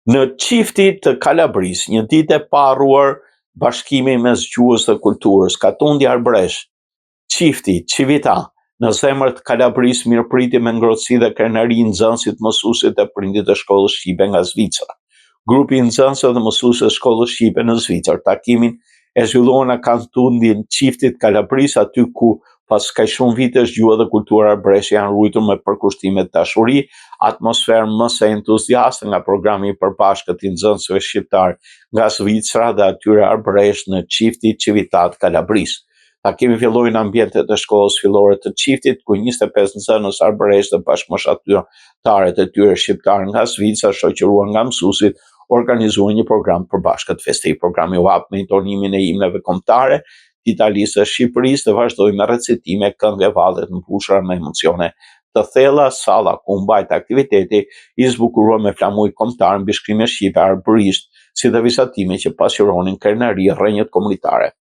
Në qifti të Kalabris, një ditë e parruar bashkimi mes gjuhës dhe kulturës, Katundi Arbresh, qifti, qivita, në zemër të Kalabris mirëpriti me ngrohtësi dhe krenari nxënësit, mësuesit dhe prindit të shkollës shqipe nga Zvicra. Grupi i nxënësve dhe mësuesve të shkollës shqipe në Zvicër, takimin e zhvilluan në Katundin qiftit Kalabris, aty ku pas kaq shumë vitesh gjuha dhe kultura arbreshe janë ruajtur me përkushtime të dashuri, atmosferë më së entuziaste nga programi i përbashkët i nxënësve shqiptar nga Zvicra dhe atyre arbresh në qifti Civitat Kalabris. Takimi filloi në ambientet e shkollës fillore të qiftit, ku 25 nxënës arbresh dhe bashkëmoshatarët e tyre shqiptar nga Zvicra, shoqëruar nga mësuesit, organizuan një program përbashkët festi. Programi u hap me intonimin e himneve kombëtare të Italisë së Shqipërisë dhe vazhdoi me recitime, këngë e valle të mbushura me emocione të thella. Salla ku u mbajt aktiviteti i zbukuruar me flamuj kombëtar mbi shkrimë shqipe arbërisht, si dhe vizatime që pasqyronin krenari rrënjët komunitare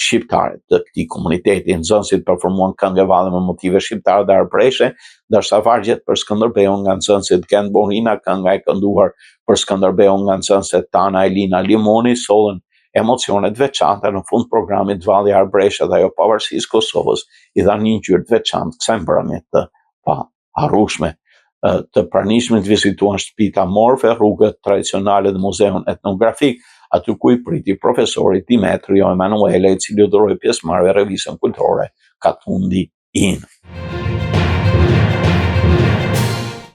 shqiptare të këtij komuniteti. Nxënësit performuan këngë e valle me motive shqiptare dhe arbëreshe, ndërsa vargjet për Skënderbeun nga nxënësit Gent Borina, kënga e kënduar për Skënderbeun nga nxënëset Tana Elina Limoni, sollën emocionet veçanta. Në fund programit, Valli Arbresha dhe ajo pavarësisë Kosovës i dhanë një ngjyrë të veçantë kësaj mbrëmje të paharrueshme. Të pranishmit vizituan shtëpitë amorfe, rrugët tradicionale dhe muzeun etnografik, aty ku i priti profesori Dimetrio Emanuele, i cili u dhuroi pjesëmarrje revistën kulturore Katundi In.